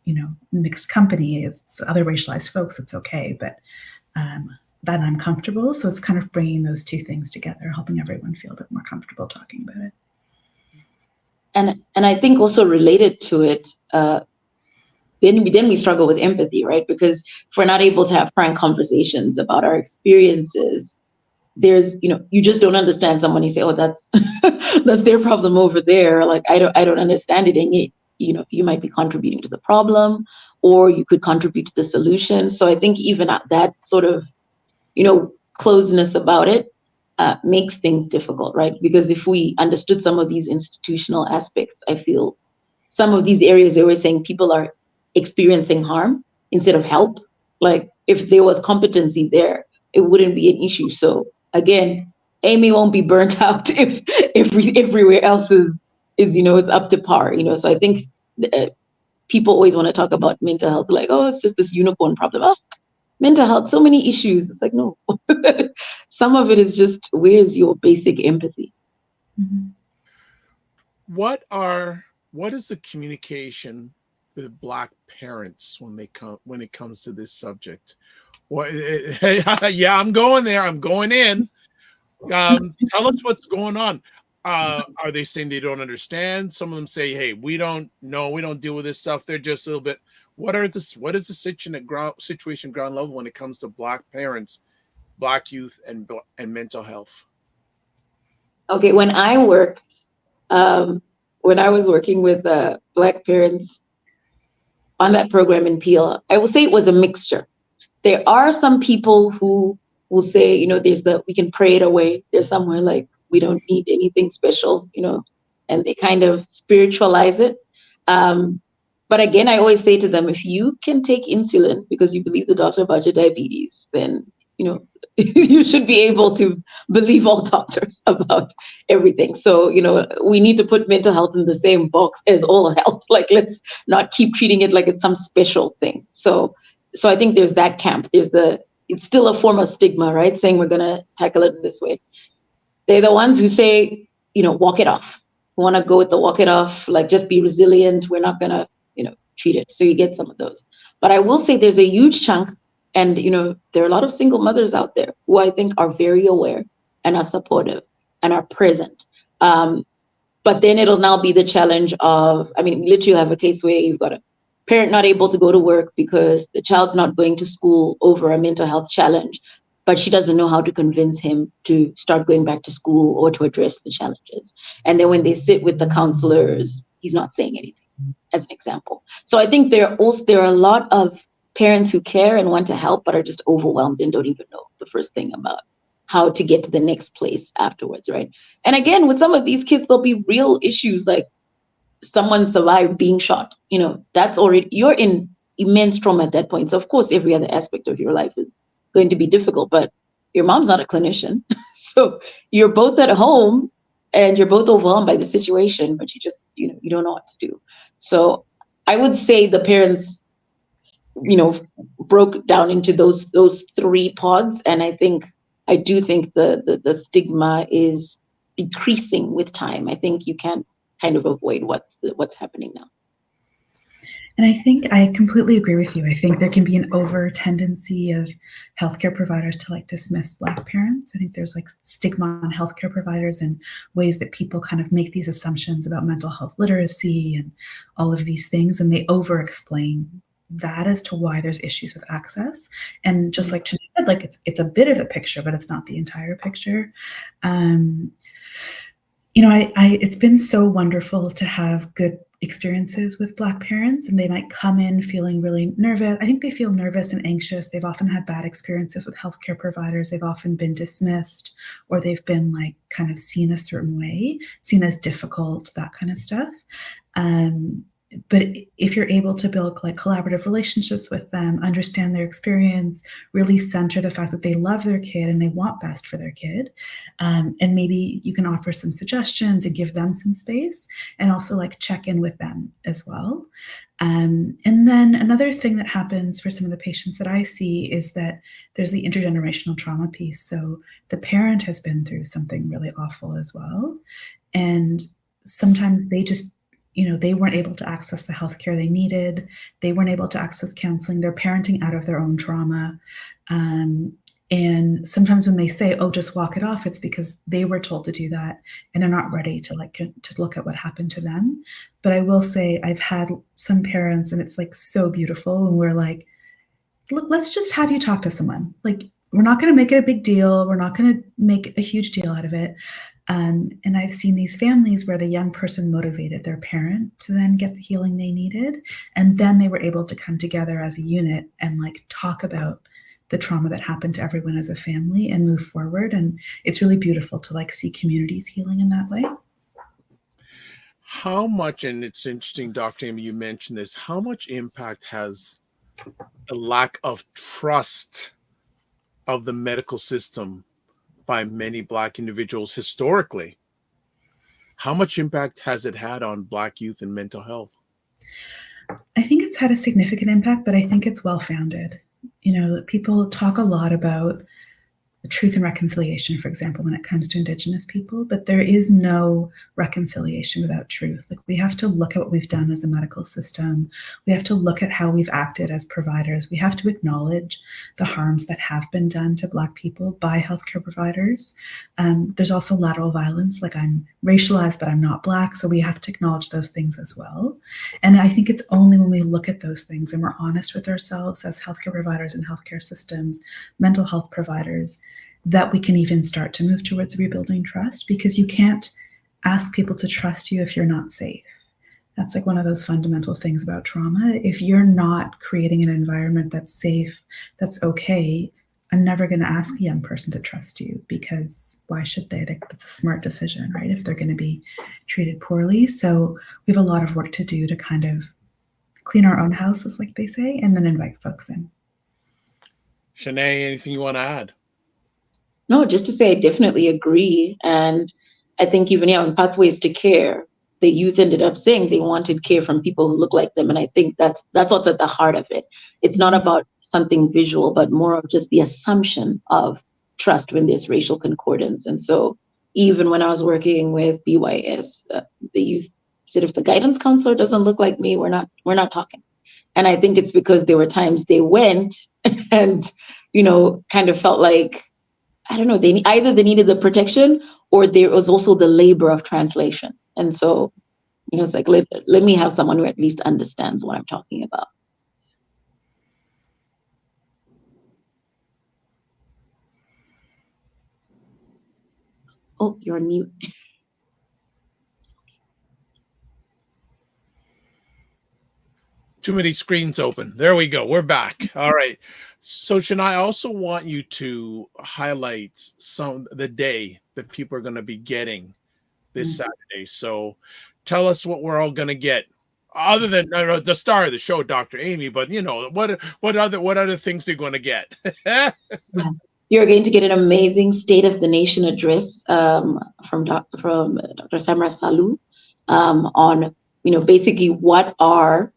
mixed company, it's other racialized folks, it's okay. But that I'm comfortable. So it's kind of bringing those two things together, helping everyone feel a bit more comfortable talking about it. And I think also related to it, then we struggle with empathy, right? Because if we're not able to have frank conversations about our experiences, there's, you just don't understand someone. You say, oh, that's that's their problem over there. Like I don't understand it. And you might be contributing to the problem, or you could contribute to the solution. So I think even at that sort of closeness about it makes things difficult, right? Because if we understood some of these institutional aspects, I feel some of these areas where we're saying people are experiencing harm instead of help, like if there was competency there, it wouldn't be an issue. So again, Amy won't be burnt out if everywhere else is it's up to par, So I think people always want to talk about mental health, like, oh, it's just this unicorn problem. Oh, mental health, so many issues. It's like, no, some of it is just, where's your basic empathy? Mm-hmm. What is the communication with Black parents when it comes to this subject? Yeah, I'm going there. I'm going in. Tell us what's going on. Are they saying they don't understand? Some of them say, hey, we don't know. We don't deal with this stuff. They're just a little bit. What is the situation ground level when it comes to Black parents, Black youth, and mental health? Okay, when I was working with Black parents on that program in Peel, I will say it was a mixture. There are some people who will say, you know, we can pray it away. There's somewhere like, we don't need anything special, you know, and they kind of spiritualize it. But again, I always say to them, if you can take insulin because you believe the doctor about your diabetes, then, you know, you should be able to believe all doctors about everything. So, you know, we need to put mental health in the same box as all health. Like, let's not keep treating it like it's some special thing. So I think there's that camp. It's still a form of stigma, right? Saying we're going to tackle it in this way. They're the ones who say, you know, walk it off. We want to go with the walk it off, like just be resilient. We're not going to, you know, treat it. So you get some of those. But I will say there's a huge chunk. And, you know, there are a lot of single mothers out there who I think are very aware and are supportive and are present. But then it'll now be the challenge of, I mean, literally have a case where you've got a parent not able to go to work because the child's not going to school over a mental health challenge, but she doesn't know how to convince him to start going back to school or to address the challenges. And then when they sit with the counselors, he's not saying anything, as an example. So I think there are a lot of parents who care and want to help, but are just overwhelmed and don't even know the first thing about how to get to the next place afterwards, right? And again, with some of these kids, there'll be real issues like someone survived being shot. You know, that's already, you're in immense trauma at that point. So of course, every other aspect of your life is going to be difficult, but your mom's not a clinician. So you're both at home and you're both overwhelmed by the situation, but you just, you know, you don't know what to do. So I would say the parents, you know, broke down into those three pods. And I do think the stigma is decreasing with time. I think you can't kind of avoid what's happening now. And I think I completely agree with you. I think there can be an over tendency of healthcare providers to like dismiss Black parents. I think there's like stigma on healthcare providers and ways that people kind of make these assumptions about mental health literacy and all of these things, and they over explain that as to why there's issues with access. And just like Chinna said, like it's a bit of the picture, but it's not the entire picture. You know, it's been so wonderful to have good experiences with Black parents, and they might come in feeling really nervous. I think they feel nervous and anxious. They've often had bad experiences with healthcare providers. They've often been dismissed, or they've been like kind of seen a certain way, seen as difficult, that kind of stuff. But if you're able to build like collaborative relationships with them, understand their experience, really center the fact that they love their kid and they want best for their kid, and maybe you can offer some suggestions and give them some space, and also like check in with them as well. And then another thing that happens for some of the patients that I see is that there's the intergenerational trauma piece. So the parent has been through something really awful as well. And sometimes they just, you know, they weren't able to access the healthcare they needed. They weren't able to access counseling. They're parenting out of their own trauma. And sometimes when they say, oh, just walk it off, it's because they were told to do that and they're not ready to look at what happened to them. But I will say I've had some parents, and it's like so beautiful, and we're like, look, let's just have you talk to someone. Like, we're not going to make it a big deal. We're not going to make a huge deal out of it. And I've seen these families where the young person motivated their parent to then get the healing they needed. And then they were able to come together as a unit and like talk about the trauma that happened to everyone as a family and move forward. And it's really beautiful to like see communities healing in that way. How much, and it's interesting, Dr. Amy, you mentioned this, how much impact has the lack of trust of the medical system by many Black individuals historically? How much impact has it had on Black youth and mental health? I think it's had a significant impact, but I think it's well-founded. You know, people talk a lot about the truth and reconciliation, for example, when it comes to Indigenous people, but there is no reconciliation without truth. Like, we have to look at what we've done as a medical system. We have to look at how we've acted as providers. We have to acknowledge the harms that have been done to Black people by healthcare providers. There's also lateral violence, like I'm racialized, but I'm not Black. So we have to acknowledge those things as well. And I think it's only when we look at those things and we're honest with ourselves as healthcare providers and healthcare systems, mental health providers, that we can even start to move towards rebuilding trust, because you can't ask people to trust you if you're not safe. That's like one of those fundamental things about trauma. If you're not creating an environment that's safe, that's okay, I'm never going to ask a young person to trust you, because why should they? That's a smart decision, right? If they're going to be treated poorly. So we have a lot of work to do to kind of clean our own houses, like they say, and then invite folks in. Shanae, anything you want to add? No, just to say I definitely agree. And I think even in Pathways to Care, the youth ended up saying they wanted care from people who look like them. And I think that's what's at the heart of it. It's not about something visual, but more of just the assumption of trust when there's racial concordance. And so even when I was working with BYS, the youth said, if the guidance counselor doesn't look like me, we're not talking. And I think it's because there were times they went and, kind of felt like, I don't know, they needed the protection, or there was also the labor of translation. And so, it's like, let me have someone who at least understands what I'm talking about. Oh, you're on mute. Too many screens open. There we go. We're back. All right. So, Shanae, I also want you to highlight the day that people are going to be getting this Saturday. So, tell us what we're all going to get, other than the star of the show, Dr. Amy. But what other things they're going to get? You're going to get an amazing State of the Nation address from Dr. Samra Saloo on basically what are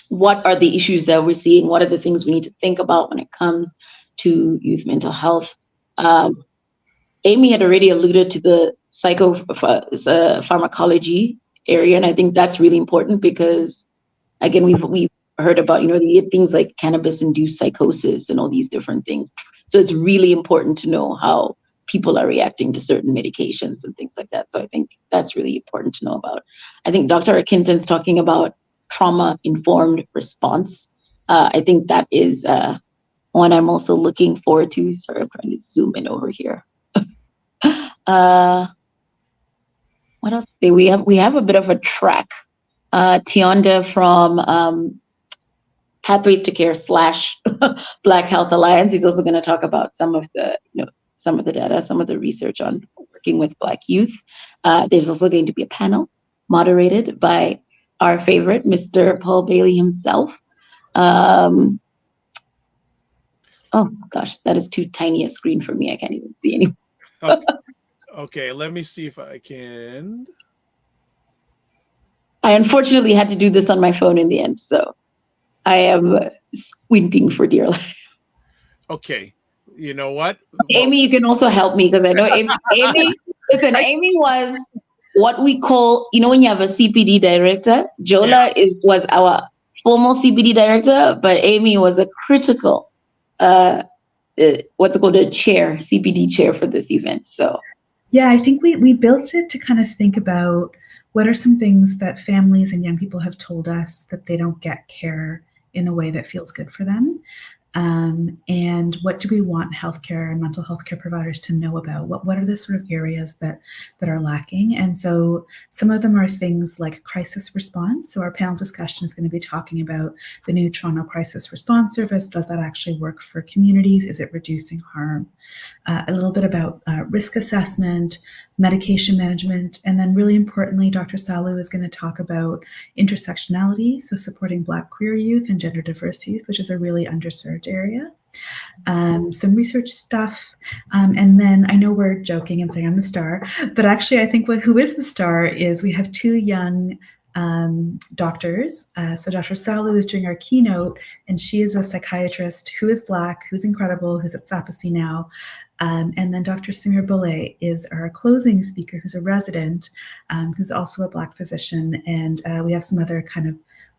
the issues that we're seeing? What are the things we need to think about when it comes to youth mental health? Amy had already alluded to the psychopharmacology area, and I think that's really important because, again, we've heard about the things like cannabis-induced psychosis and all these different things. So it's really important to know how people are reacting to certain medications and things like that. So I think that's really important to know about. I think Dr. Akinton's talking about trauma-informed response. I think that is one I'm also looking forward to. Sorry, I'm trying to zoom in over here. What else? We have a bit of a track. Tionda from Pathways to Care / Black Health Alliance. He's also going to talk about some of the data, some of the research on working with Black youth. There's also going to be a panel moderated by our favorite, Mr. Paul Bailey himself. Oh gosh, that is too tiny a screen for me. I can't even see anymore. Okay, let me see if I can. I unfortunately had to do this on my phone in the end, so I am squinting for dear life. Okay, you know what? Amy, you can also help me because I know Amy. Listen, Amy was what we call, when you have a CPD director. Jola was our formal CPD director, but Amy was a critical, what's it called, a chair, CPD chair for this event. So, yeah, I think we built it to kind of think about what are some things that families and young people have told us that they don't get care in a way that feels good for them. And what do we want healthcare and mental health care providers to know about? What are the sort of areas that are lacking? And so some of them are things like crisis response. So our panel discussion is going to be talking about the new Toronto Crisis Response Service. Does that actually work for communities? Is it reducing harm? A little bit about risk assessment, medication management, and then really importantly, Dr. Saloo is going to talk about intersectionality, so supporting Black queer youth and gender diverse youth, which is a really underserved area. Some research stuff, and then I know we're joking and saying I'm the star, but actually I think who is the star is we have two young doctors. So Dr. Saloo is doing our keynote, and she is a psychiatrist who is Black, who's incredible, who's at SAPAC now. And then Dr. Samir Boulay is our closing speaker, who's a resident, who's also a Black physician. And we have some other kind of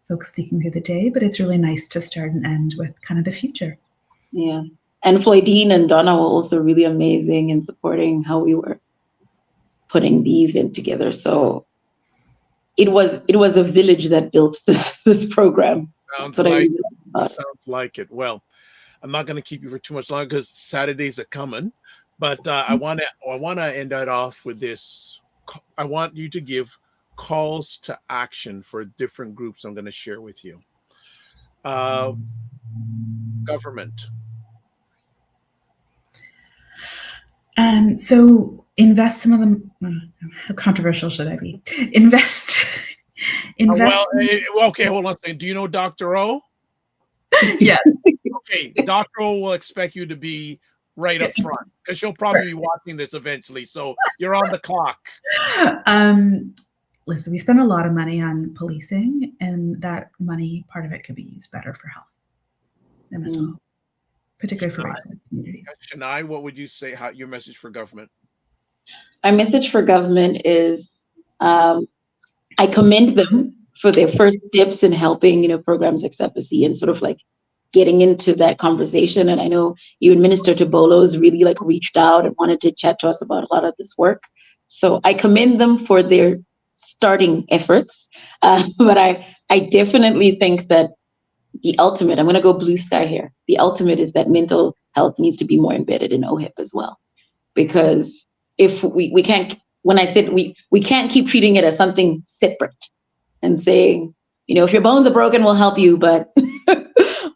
folks speaking through the day, but it's really nice to start and end with kind of the future. Yeah. And Floydine and Donna were also really amazing in supporting how we were putting the event together. So it was a village that built this program. Sounds like it. Well, I'm not going to keep you for too much longer because Saturdays are coming, but I want to end that off with this. I want you to give calls to action for different groups I'm going to share with you. Government. So invest some of them. How controversial should I be? Invest. Okay, hold on a second. Do you know Dr. O? Yes. Okay, Dr. O will expect you to be right up front because she'll probably be watching this eventually. So you're on the clock. Listen, we spend a lot of money on policing, and that money, part of it could be used better for health and mental health, particularly for racialized communities. Shania, what would you say? How your message for government? My message for government is I commend them for their first steps in helping, programs like CEPAC and sort of like getting into that conversation. And I know you and Minister Tobolos really like reached out and wanted to chat to us about a lot of this work. So I commend them for their starting efforts. But I definitely think that the ultimate, I'm going to go blue sky here. The ultimate is that mental health needs to be more embedded in OHIP as well. Because if we can't, when I said we can't keep treating it as something separate and saying, if your bones are broken, we'll help you, but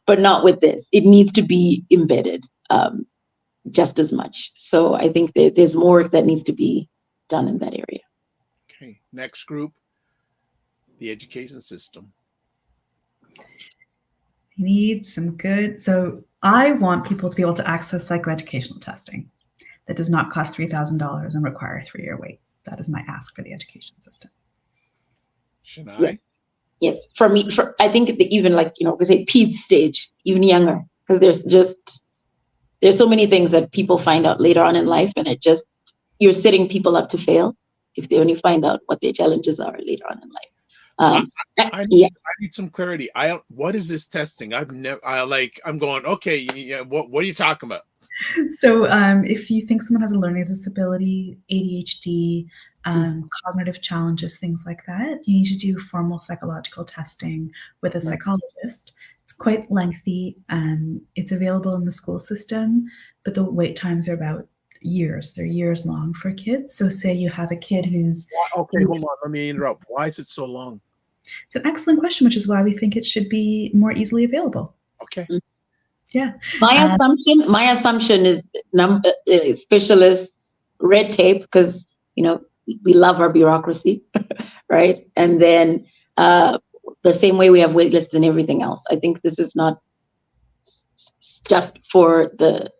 but not with this. It needs to be embedded just as much. So I think that there's more work that needs to be done in that area. Okay, next group, the education system. Need some good. So I want people to be able to access psychoeducational testing that does not cost $3,000 and require a 3-year wait. That is my ask for the education system. Shania? Yeah. Yes, for me, I think even like, we say peds stage, even younger, because there's so many things that people find out later on in life, and you're setting people up to fail if they only find out what their challenges are later on in life. I need some clarity. What is this testing? I'm going, okay, yeah, what are you talking about? So if you think someone has a learning disability, ADHD, cognitive challenges, things like that, you need to do formal psychological testing with a psychologist. It's quite lengthy. It's available in the school system, but the wait times are about years. They're years long for kids. So say you have a kid who's... Okay, hold on. Let me interrupt. Why is it so long? It's an excellent question, which is why we think it should be more easily available. Okay. Yeah. My assumption is specialists, red tape, because, we love our bureaucracy, right? And then the same way we have wait lists and everything else. I think this is not just for the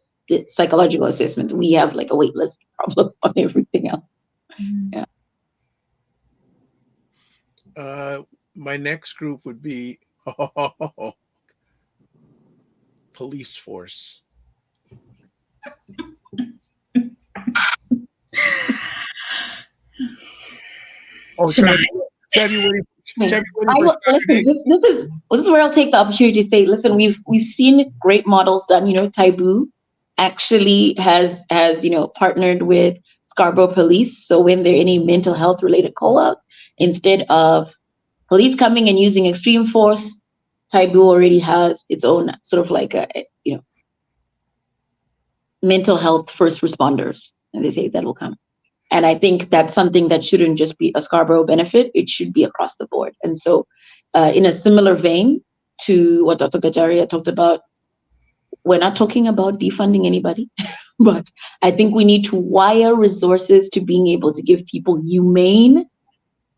psychological assessment. We have like a wait list problem on everything else. Mm-hmm. Yeah. My next group would be police force. Listen, this is where I'll take the opportunity to say, listen, we've seen great models done. Taibu actually has partnered with Scarborough Police. So when there are any mental health related call-outs, instead of police coming and using extreme force, Taibu already has its own sort of like mental health first responders, and they say that will come. And I think that's something that shouldn't just be a Scarborough benefit, it should be across the board. And so in a similar vein to what Dr. Gajaria talked about, we're not talking about defunding anybody, but I think we need to wire resources to being able to give people humane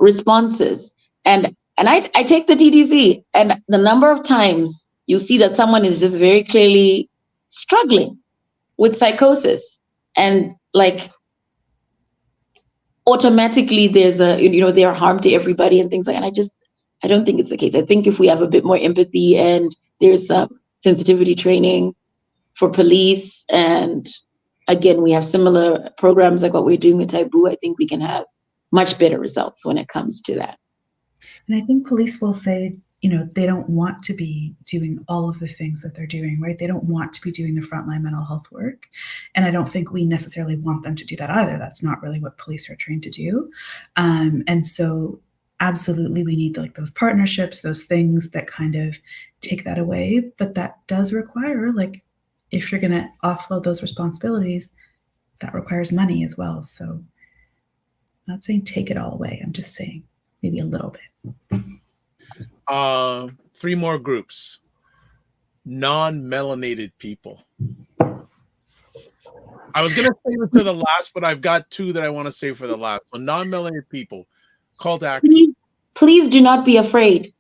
responses. And I take the TTC, and the number of times you see that someone is just very clearly struggling with psychosis, and like automatically there's they're harm to everybody and things like that. And I don't think it's the case. I think if we have a bit more empathy and there's some sensitivity training for police, and again, we have similar programs like what we're doing with Taibu, I think we can have much better results when it comes to that. And I think police will say, they don't want to be doing all of the things that they're doing, right? They don't want to be doing the frontline mental health work. And I don't think we necessarily want them to do that either. That's not really what police are trained to do. And so absolutely, we need like those partnerships, those things that kind of take that away. But that does require, like, if you're going to offload those responsibilities, that requires money as well. So I'm not saying take it all away. I'm just saying maybe a little bit. 3 more groups. Non-melanated people. I was going to save it to the last, but I've got 2 that I want to save for the last. So non-melanated people. Call to action. Please do not be afraid.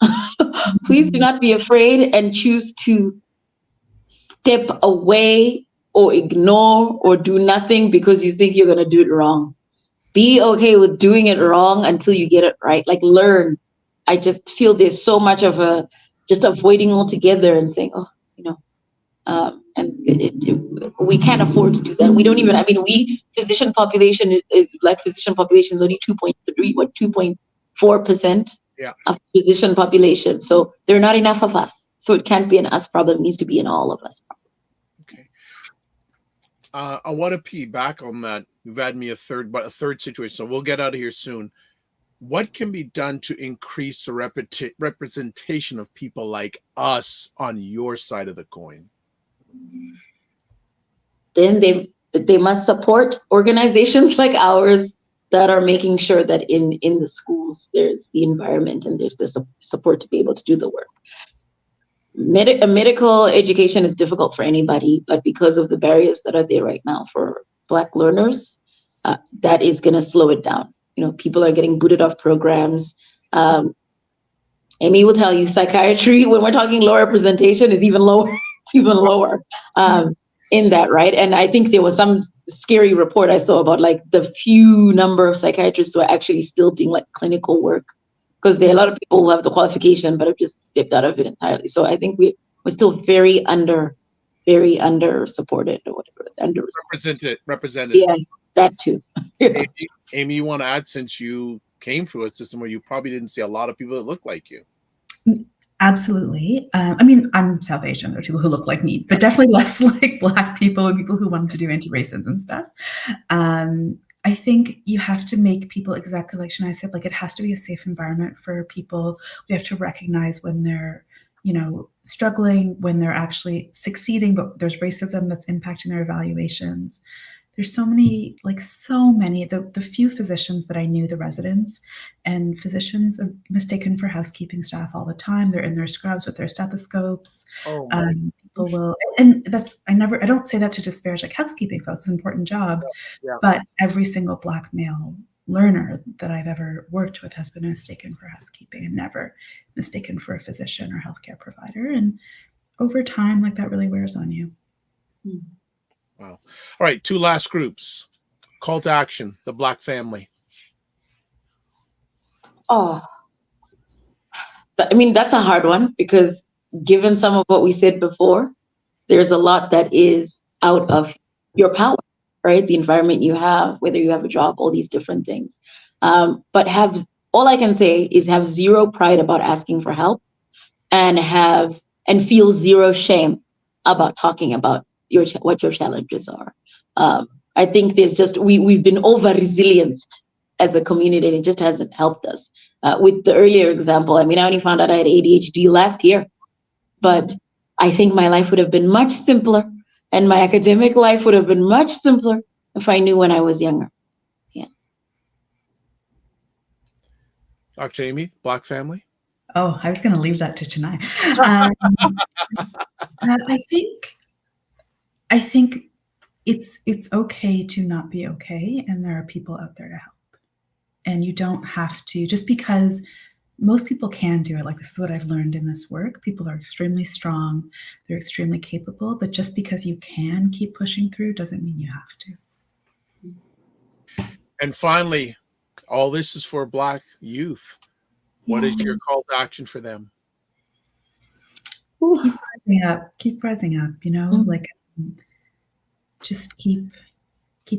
Please do not be afraid and choose to step away or ignore or do nothing because you think you're going to do it wrong. Be okay with doing it wrong until you get it right. Like, learn. I just feel there's so much of just avoiding altogether and saying, oh, and we can't afford to do that. We don't even, physician population is Black physician population is only 2.4% of physician population. So there are not enough of us. So it can't be an us problem. It needs to be an all of us problem. Okay. I want to piggyback on that. You've had me a third situation. So we'll get out of here soon. What can be done to increase the representation of people like us on your side of the coin? Then they must support organizations like ours that are making sure that in the schools there's the environment and there's the support to be able to do the work. Medical education is difficult for anybody, but because of the barriers that are there right now for Black learners, that is going to slow it down. People are getting booted off programs. Amy will tell you, psychiatry, when we're talking low representation, is even lower. It's even lower in that, right? And I think there was some scary report I saw about like the few number of psychiatrists who are actually still doing like clinical work, because there are a lot of people who have the qualification but have just stepped out of it entirely. So I think we're still very under supported or whatever. Represented. Yeah, that too. Amy, you want to add, since you came through a system where you probably didn't see a lot of people that look like you? Absolutely. I'm South Asian. There are people who look like me, but definitely less like Black people and people who want to do anti-racism stuff. I think you have to make people, exactly like Shania said, like it has to be a safe environment for people. We have to recognize when they're, struggling, when they're actually succeeding, but there's racism that's impacting their evaluations. There's so many, the few physicians that I knew, the residents and physicians are mistaken for housekeeping staff all the time. They're in their scrubs with their stethoscopes. People will, and I don't say that to disparage like housekeeping folks. It's an important job, but every single Black male learner that I've ever worked with has been mistaken for housekeeping and never mistaken for a physician or healthcare provider. And over time, like that really wears on you. Wow. All right, 2 last groups. Call to action, the Black family. That's a hard one, because given some of what we said before, there's a lot that is out of your power, right? The environment you have, whether you have a job, all these different things. But all I can say is have zero pride about asking for help and feel zero shame about talking about what your challenges are. I think there's we've been over-resilience as a community, and it just hasn't helped us. With the earlier example, I only found out I had ADHD last year, but I think my life would have been much simpler, and my academic life would have been much simpler if I knew when I was younger. Yeah. Dr. Amy, Black family? Oh, I was going to leave that to Chennai. I think it's okay to not be okay, and there are people out there to help. And you don't have to, just because most people can do it. Like, this is what I've learned in this work. People are extremely strong, they're extremely capable, but just because you can keep pushing through doesn't mean you have to. And finally, all this is for Black youth. What is your call to action for them? Keep rising up, just keep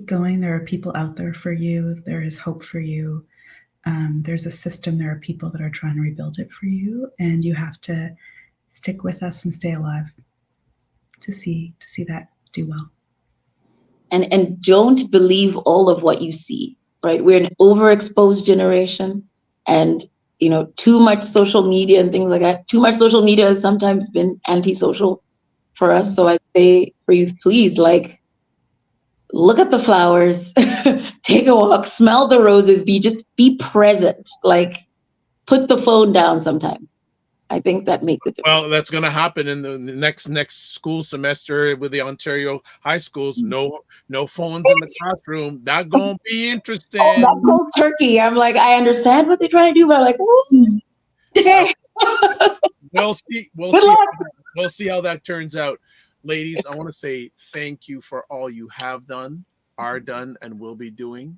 going. There are people out there for you. There is hope for you. There's a system. There are people that are trying to rebuild it for you, and you have to stick with us and stay alive to see that do well. And don't believe all of what you see, right? We're an overexposed generation, and too much social media and things like that. Too much social media has sometimes been antisocial for us. So I say for you, please, look at the flowers, take a walk, smell the roses, be present. put the phone down sometimes. I think that makes it different. Well, that's going to happen in the next school semester with the Ontario high schools. No phones in the classroom. That's going to be interesting. Oh, that cold turkey. I'm like, I understand what they're trying to do, but I'm like, ooh, okay. We'll see how that turns out. Ladies, I want to say thank you for all you have done, are done, and will be doing.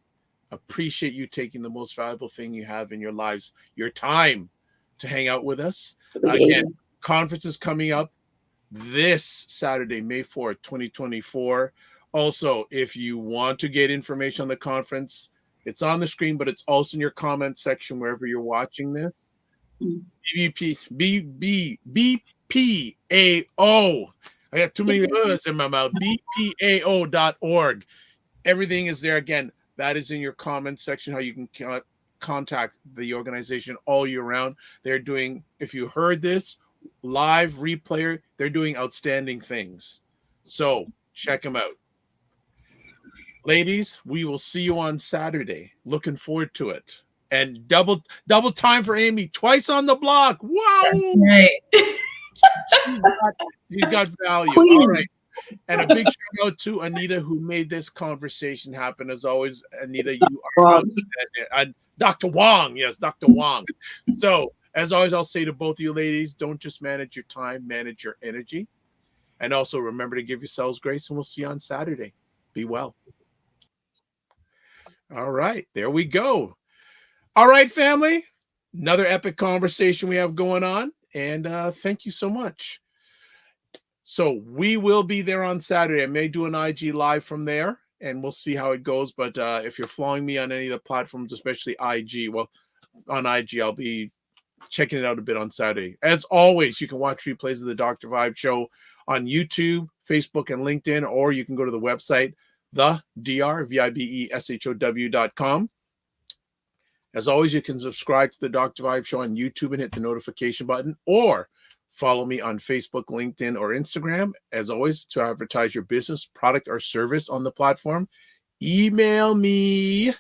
Appreciate you taking the most valuable thing you have in your lives, your time, to hang out with us. Again, conference is coming up this Saturday, May 4th, 2024. Also, if you want to get information on the conference, it's on the screen, but it's also in your comment section wherever you're watching this. BPAO. I got too many words in my mouth. BPAO.org. Everything is there. Again, that is in your comment section, how you can contact the organization all year round. They're doing, if you heard this live replayer, they're doing outstanding things. So check them out. Ladies, we will see you on Saturday. Looking forward to it. And double time for Amy, twice on the block. Wow. Right. She's got value. All right. And a big shout out to Anita, who made this conversation happen. As always, Anita, you are Dr. Wong. Yes, Dr. Wong. So, as always, I'll say to both of you ladies, don't just manage your time, manage your energy. And also remember to give yourselves grace, and we'll see you on Saturday. Be well. All right, there we go. All right, family. Another epic conversation we have going on. And thank you so much. So we will be there on Saturday. I may do an IG live from there, and we'll see how it goes. But if you're following me on any of the platforms, especially IG, well, on IG, I'll be checking it out a bit on Saturday. As always, you can watch replays of the Dr. Vibe Show on YouTube, Facebook, and LinkedIn, or you can go to the website, thedrvibeshow.com. As always, you can subscribe to the Dr. Vibe Show on YouTube and hit the notification button, or follow me on Facebook, LinkedIn, or Instagram. As always, to advertise your business, product, or service on the platform, email me.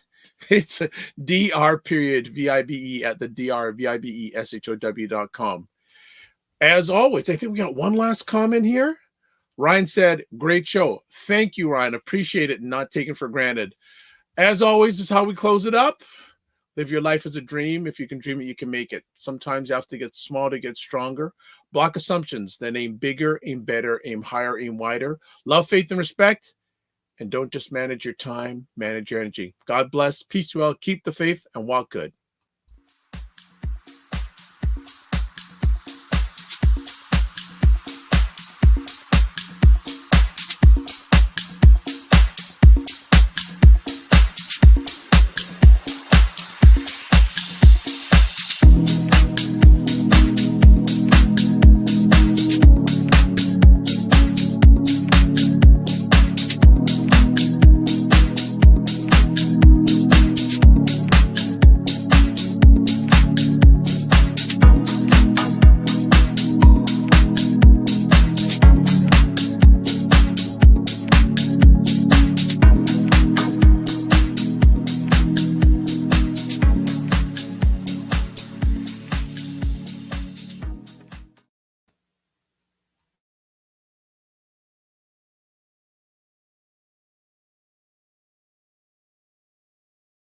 It's dr.vibe at the drvibeshow.com. As always, I think we got one last comment here. Ryan said, great show. Thank you, Ryan. Appreciate it and not taken for granted. As always, this is how we close it up. Live your life as a dream. If you can dream it, you can make it. Sometimes you have to get small to get stronger. Block assumptions, then aim bigger, aim better, aim higher, aim wider. Love, faith, and respect. And don't just manage your time, manage your energy. God bless. Peace well. Keep the faith and walk good.